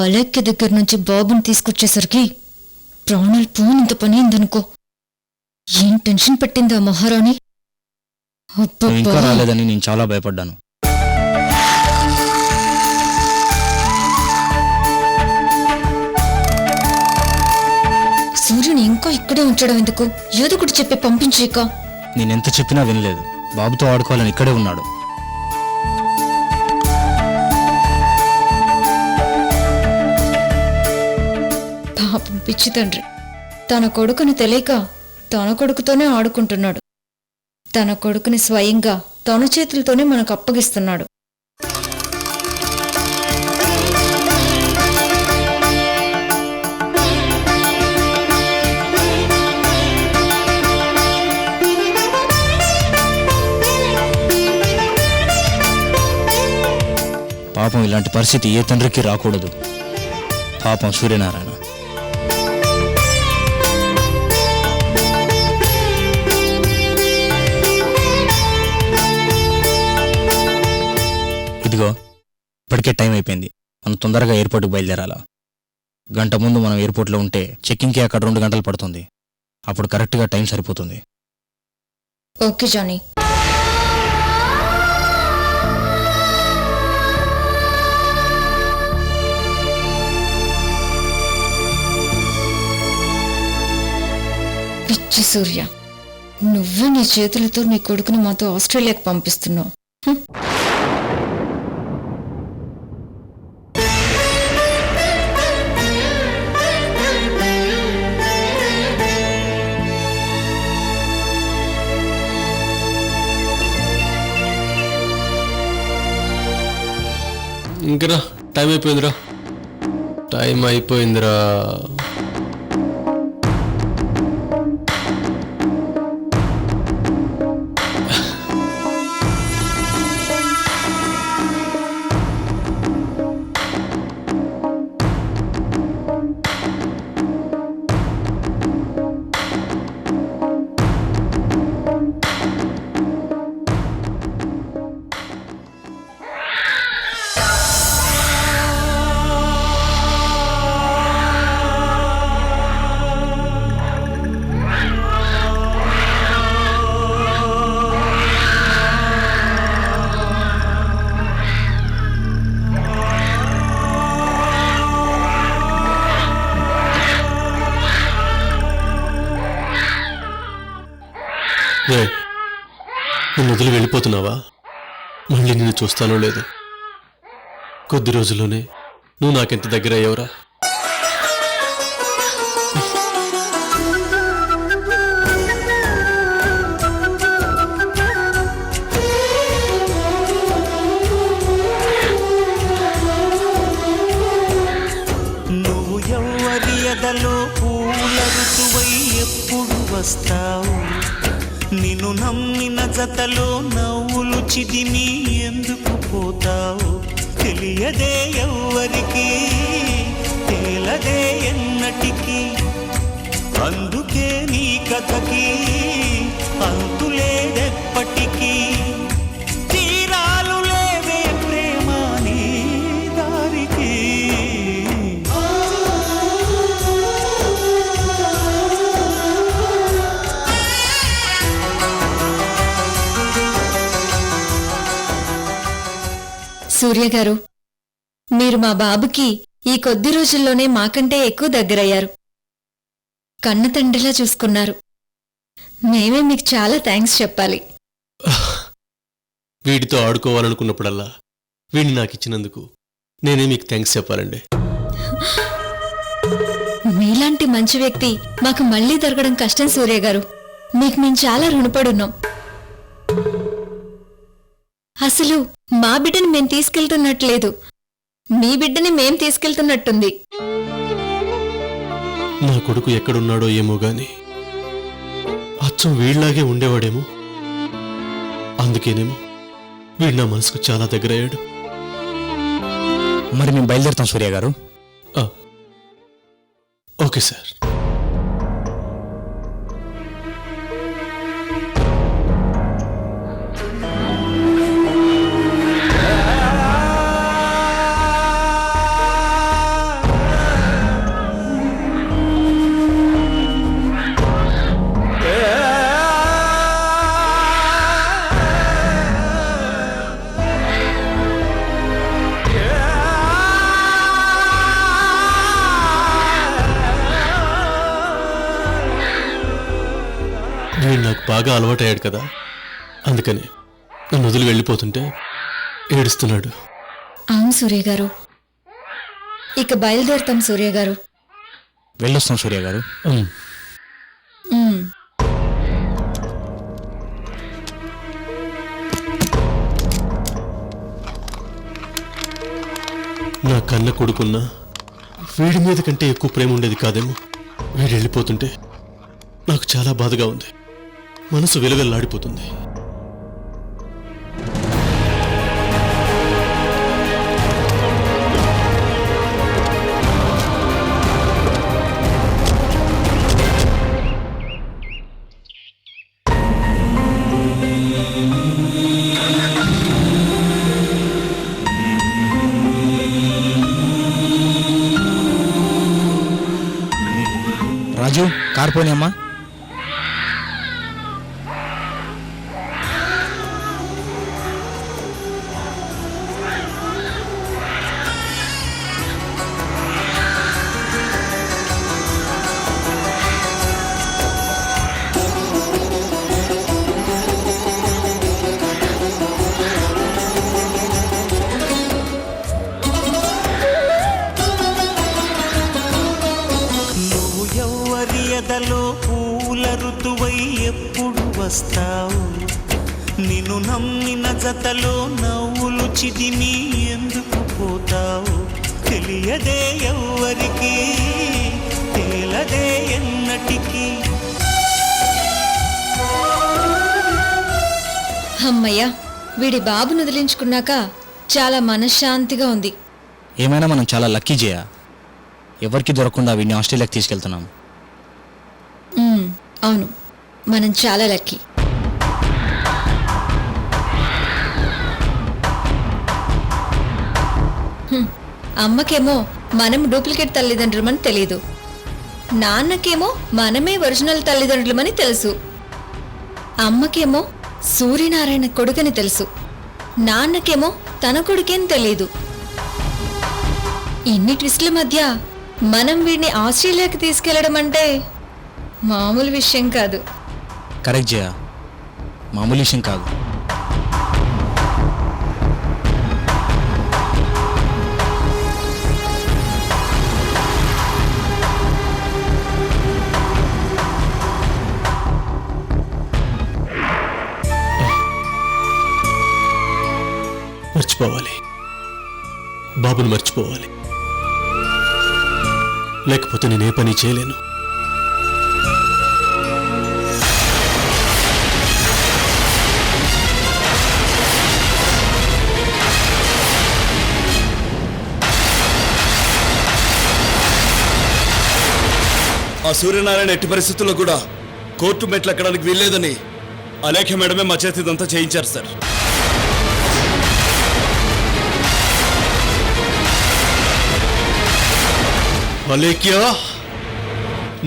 అలేఖ్య దగ్గర నుంచి బాబుని తీసుకొచ్చేసరికి ప్రాణాలు పోనంత పని అయిందనుకో. ఏం టెన్షన్ పెట్టింది ఆ మహారాణి. ఇంకా రాలేదని నేను చాలా భయపడ్డాను. సూర్యుని ఇంకా ఇక్కడే ఉంచడం ఎందుకు? ఏదో ఒకటి చెప్పి పంపించేక. నేనెంత చెప్పినా వినలేదు. బాబుతో ఆడుకోవాలని ఇక్కడే ఉన్నాడు. పాపం పిచ్చి తండ్రి. తన కొడుకుని తెలియక తన కొడుకుతోనే ఆడుకుంటున్నాడు. తన కొడుకుని స్వయంగా తన చేతులతోనే మనకు అప్పగిస్తున్నాడు. పాపం ఇలాంటి పరిస్థితి ఏ తండ్రికి రాకూడదు. పాపం సూర్యనారాయణ. ఇదిగో ఇప్పటికే టైం అయిపోయింది. మనం తొందరగా ఎయిర్పోర్ట్కి బయలుదేరాలా. గంట ముందు మనం ఎయిర్పోర్ట్లో ఉంటే చెక్కింగ్కి అక్కడ 2 గంటలు పడుతుంది. అప్పుడు కరెక్ట్గా టైం సరిపోతుంది. Okay Johnny. పిచ్చి సూర్య, నువ్వే నీ చేతులతో నీ కొడుకుని మాతో ఆస్ట్రేలియాకి పంపిస్తున్నావు. ఇంకరా టైం అయిపోయిందిరా. టైం అయిపోయిందిరా. నువ్వు వదిలి వెళ్ళిపోతున్నావా? మళ్ళీ నిన్ను చూస్తానో లేదు. కొద్ది రోజుల్లోనే నువ్వు నాకెంత దగ్గర అయ్యావురా. నువ్వు ఎవరి ఎదలో పూల ఋతువై ఎప్పుడు వస్తావు? నిన్ను నమ్మిన జతలో నవ్వులు చిదిమి ఎందుకు పోతావు? తెలియదే ఎవ్వరికి, తేలదే ఎన్నటికి. అందుకే నీ కథకి అంతులేదెప్పటికీ. తీరాలు లేవే ప్రేమ నీ దారికి. సూర్య గారు, మీరు మా బాబుకి ఈ కొద్ది రోజుల్లోనే మాకంటే ఎక్కువ దగ్గరయ్యారు. కన్న తండ్రిలా చూసుకున్నారు. మేమే మీకు చాలా థ్యాంక్స్ చెప్పాలి. వీడితో ఆడుకోవాలనుకున్నప్పుడల్లా వీడిని నాకు ఇచ్చినందుకు నేనే మీకు థ్యాంక్స్ చెప్పాలండి. మీలాంటి మంచి వ్యక్తి మాకు మళ్లీ దొరకడం కష్టం సూర్య గారు. మీకు మేము చాలా రుణపడున్నాం. అసలు మా బిడ్డని మేం తీసుకెళ్తున్నట్లేదు, మీ బిడ్డని మేం తీసుకెళ్తున్నట్టుంది. నా కొడుకు ఎక్కడున్నాడో ఏమో గాని అచ్చం వీళ్లాగే ఉండేవాడేమో. అందుకేనేమో వీడు నా మనసుకు చాలా దగ్గరయ్యాడు. మరి మేము బయలుదేరుతాం సూర్య గారు. Okay sir. వీడు నాకు బాగా అలవాటయ్యాడు కదా, అందుకని నన్ను వదిలి వెళ్ళిపోతుంటే ఏడుస్తున్నాడు. అవును సూర్య గారు, ఇక బయలుదేరుతాం సూర్య గారు. వెళ్ళొస్తాం సూర్య గారు. ఉమ్. ఉమ్. నా కన్న కొడుకున్నా వీడి మీద కంటే ఎక్కువ ప్రేమ ఉండేది కాదేమో. వీడు వెళ్ళిపోతుంటే నాకు చాలా బాధగా ఉంది, మనసు విలవెల్లాడిపోతుంది. రాజు, కార్ పోనీ అమ్మా. ఎదలో పూల ఋతువై ఎప్పుడు వస్తావు? నిన్ను నమ్మిన జతలో నవ్వులు చిదిమి ఎందుకు పోతావు? తెలియదే ఎవ్వరికి, తేలదే ఎన్నటికీ. అమ్మయ్యా, వీడి బాబును వదిలించుకున్నాక చాలా మనశ్శాంతిగా ఉంది. ఏమైనా మనం చాలా లక్కీ జయ, ఎవరికి దొరకకుండా వీడిని ఆస్ట్రేలియాకి తీసుకెళ్తున్నాం. అవును, మనం చాలా లక్కీ. అమ్మకేమో మనం డూప్లికేట్ తల్లిదండ్రులమని తెలీదు, నాన్నకేమో మనమే ఒరిజినల్ తల్లిదండ్రులమని తెలుసు. అమ్మకేమో సూర్యనారాయణ కొడుకని తెలుసు, నాన్నకేమో తన కొడుకేని తెలీదు. ఇన్ని ట్విస్టుల మధ్య మనం వీడిని ఆస్ట్రేలియాకి తీసుకెళ్లడం అంటే మామూలు విషయం కాదు. కరెక్ట్ జయ, మామూలు విషయం కాదు. మర్చిపోవాలి, బాబుని మర్చిపోవాలి, లేకపోతే నేనే పని చేయలేను. ఆ సూర్యనారాయణ ఎట్టి పరిస్థితుల్లో కూడా కోర్టు మెట్లు ఎక్కడానికి వీల్లేదని అలేఖ్య మేడమే మా చేతి ఇదంతా చేయించారు సార్. అలేఖ్య,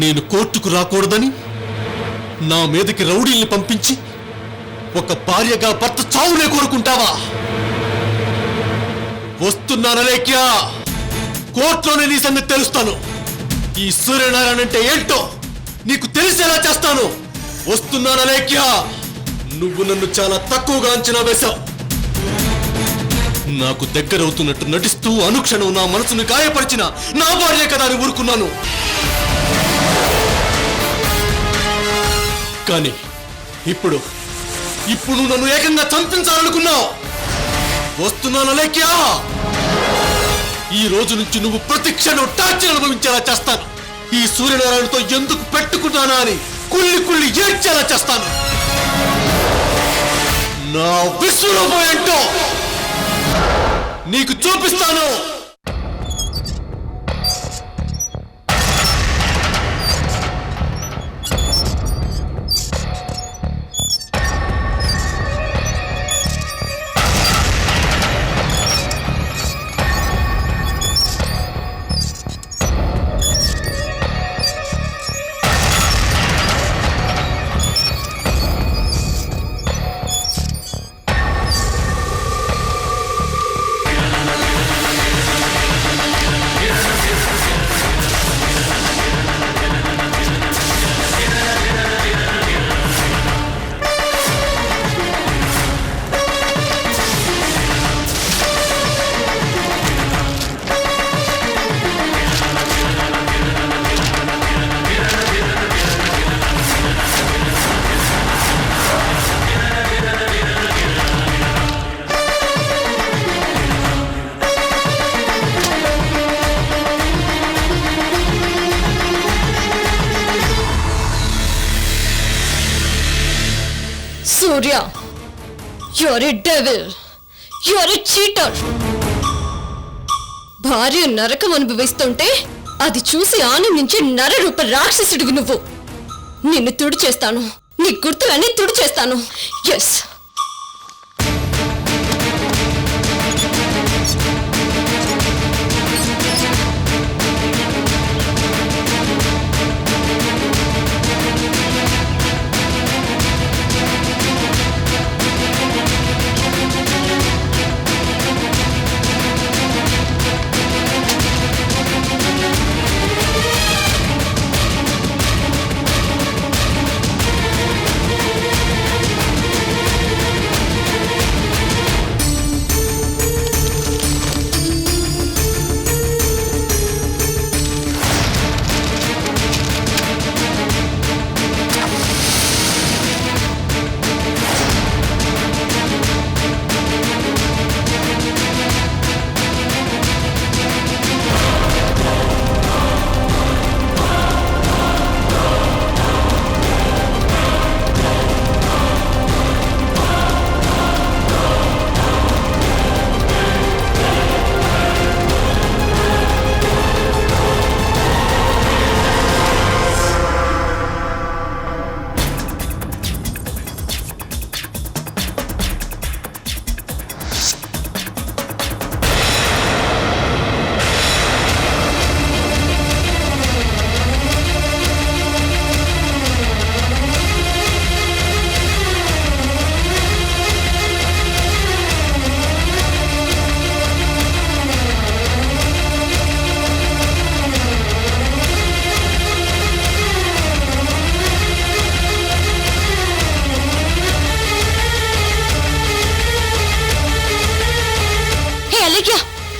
నేను కోర్టుకు రాకూడదని నా మీదకి రౌడీల్ని పంపించి ఒక భార్యగా భర్త చావునే కోరుకుంటావా? వస్తున్నాను అలేఖ్య, కోర్టులోనే నీ సంగతి తెలుస్తాను. ఈ సూర్యనారాయణ అంటే ఏంటో నీకు తెలిసేలా చేస్తాను. వస్తున్నాను అలేఖ్య. నువ్వు నన్ను చాలా తక్కువగా అంచనా వేశావు. నాకు దగ్గరవుతున్నట్టు నటిస్తూ అనుక్షణం నా మనసును గాయపరిచిన నా భార్య కదా అని ఊరుకున్నాను. కానీ ఇప్పుడు నువ్వు నన్ను ఏకంగా చంపించాలనుకున్నావు. వస్తున్నాను అలేఖ్య. ఈ రోజు నుంచి నువ్వు ప్రతి క్షణం టార్చర్ అనుభవించేలా చేస్తాను. ఈ సూర్యనారాయణతో ఎందుకు పెట్టుకున్నానా అని కుళ్ళి కుళ్ళి ఏడ్చేలా చేస్తాను. నా విశ్వరూపం ఏంటో నీకు చూపిస్తాను. సూర్య, you're a devil. You're a cheater. భార్య నరకం అనుభవిస్తుంటే అది చూసి ఆనందించి నరరూప రాక్షసుడివి నువ్వు. నిన్ను తుడిచేస్తాను, నీ గుర్తులన్నీ తుడిచేస్తాను. ఎస్.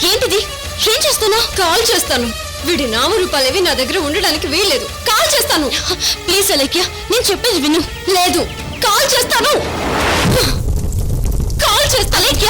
ఏంటిది? ఏం చేస్తున్నా? కాల్ చేస్తాను. వీడి నామరూపాలేవి నా దగ్గర ఉండడానికి వీల్లేదు. కాల్ చేస్తాను. ప్లీజ్ అలేఖ్య, నేను చెప్పేది విను. లేదు, కాల్ చేస్తాను. కాల్ చేస్తా అలేఖ్య.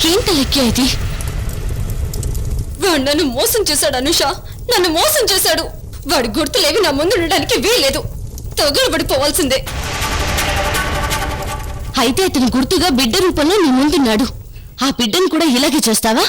ఏంటి లెక్క ఇది? వాడు నన్ను మోసం చేశాడు అనుష, నన్ను మోసం చేశాడు. వాడి గుర్తులేవి నా ముందు ఉండడానికి వీలేదు. తగులబడిపోవాల్సిందే. అయితే అతని గుర్తుగా బిడ్డ రూపంలో నీ ముందున్నాడు. ఆ బిడ్డను కూడా ఇలాగే చేస్తావా?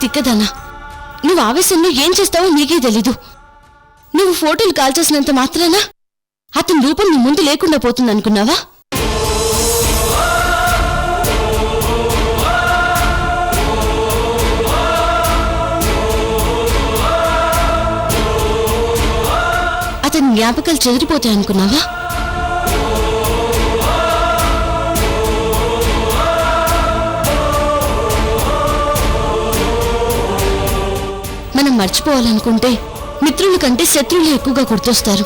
తిక్కదానా, నువ్వు ఆవేశంలో ఏం చేస్తావో నీకే తెలీదు. నువ్వు ఫోటోలు కాల్చేసినంత మాత్రాన అతని రూపం నీ ముందు లేకుండా పోతుందనుకున్నావా? జ్ఞాపకాలు చెదిరిపోతాయి అనుకున్నావా? మనం మర్చిపోవాలనుకుంటే మిత్రుల కంటే శత్రువులు ఎక్కువగా గుర్తొస్తారు.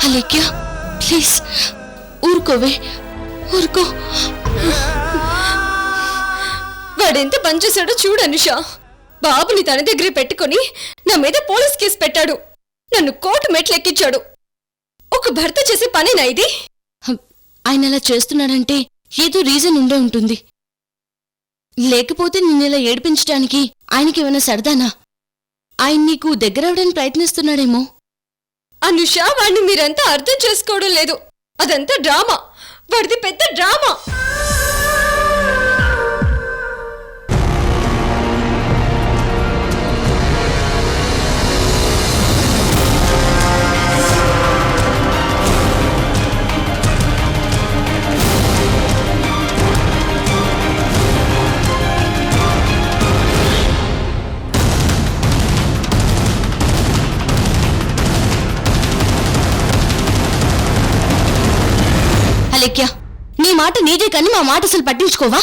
అలేఖ్య, ప్లీజ్ ఊరుకోవే, ఊరుకో. వాడెంత పనిచేశాడో చూడు అనుష. బాబుని తన దగ్గర పెట్టుకుని నా మీద పోలీస్ కేసు పెట్టాడు. నన్ను కోర్టు మెట్లెక్కించాడు. ఒక భర్త చేసే పనేనా ఇది? ఆయన అలా చేస్తున్నాడంటే ఏదో రీజన్ ఉండే ఉంటుంది. లేకపోతే నిన్నెలా ఏడిపించడానికి ఆయనకేమైనా సరదానా? ఆయన నీకు దగ్గరవడానికి ప్రయత్నిస్తున్నాడేమో. అనుష, వాడిని మీరంతా అర్థం చేసుకోవడం లేదు. అదంతా డ్రామా. వాడిది పెద్ద డ్రామా. అలేఖ్య, నీ మాట నీదే కానీ మా మాట అసలు పట్టించుకోవా?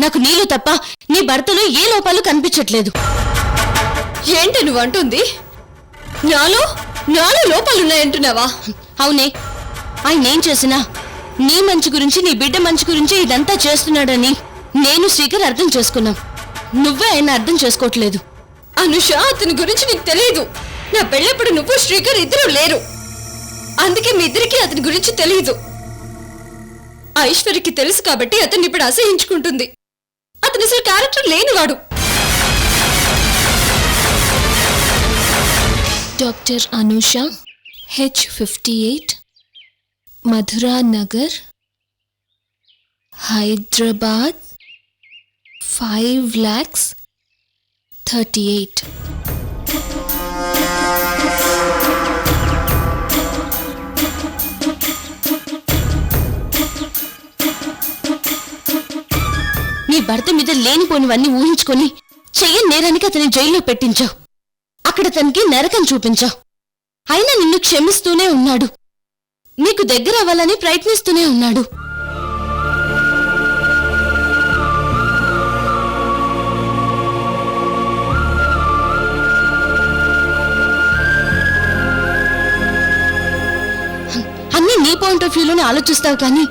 నాకు నీలో తప్ప నీ భర్తలో ఏ లోపాలు కనిపించట్లేదు. ఏంటి నువ్వు అంటుంది? నాలో లోపాలున్నాయంటున్నావా? అవునే, ఆయన ఏం చేసినా నీ మంచి గురించి, నీ బిడ్డ మంచి గురించి ఇదంతా చేస్తున్నాడని నేను శ్రీకర్ అర్థం చేసుకున్నాం. నువ్వే ఆయన అర్థం చేసుకోవట్లేదు. అనుష, అతని గురించి నీకు తెలియదు. నా పెళ్ళప్పుడు నువ్వు శ్రీకర్ ఇద్దరు లేరు. అందుకే మీ ఇద్దరికి అతని గురించి తెలియదు. ఐశ్వర్యకి తెలుసు కాబట్టి అతన్ని ఇప్పుడు అసహించుకుంటుంది. అతను అసలు క్యారెక్టర్ లేనివాడు. Doctor Anusha, H58, Madhura Nagar, Hyderabad, 5,38,000. నీ భర్త మీద లేనిపోనివన్నీ ఊహించుకొని చెయ్యని నేరానికి అతని జైల్లో పెట్టించావు. అక్కడ తనకి నరకం చూపించావు. అయినా నిన్ను క్షమిస్తూనే ఉన్నాడు. నీకు దగ్గర అవ్వాలని ప్రయత్నిస్తూనే ఉన్నాడు. అన్నీ నీ పాయింట్ ఆఫ్ వ్యూలోనే ఆలోచిస్తావు కానీ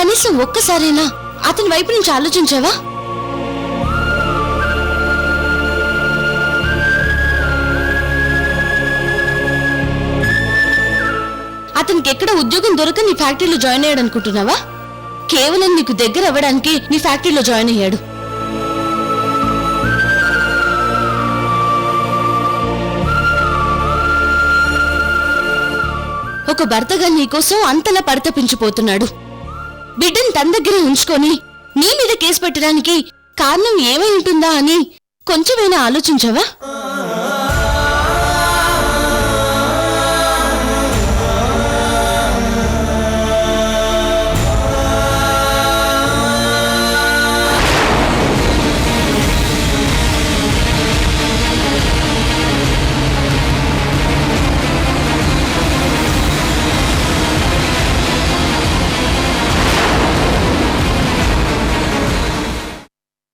కనీసం ఒక్కసారైనా అతని వైపు నుంచి ఆలోచించావా? అతనికి ఎక్కడ ఉద్యోగం దొరక నీ ఫ్యాక్టరీలో జాయిన్ అయ్యాడు అనుకుంటున్నావా? కేవలం నీకు దగ్గర అవ్వడానికి నీ ఫ్యాక్టరీలో జాయిన్ అయ్యాడు. ఒక భర్తగా నీకోసం అంతలా పరితపించిపోతున్నాడు. బిడ్డను తన దగ్గరే ఉంచుకొని నీ మీద కేసు పెట్టడానికి కారణం ఏమై ఉంటుందా అని కొంచెమైనా ఆలోచించావా?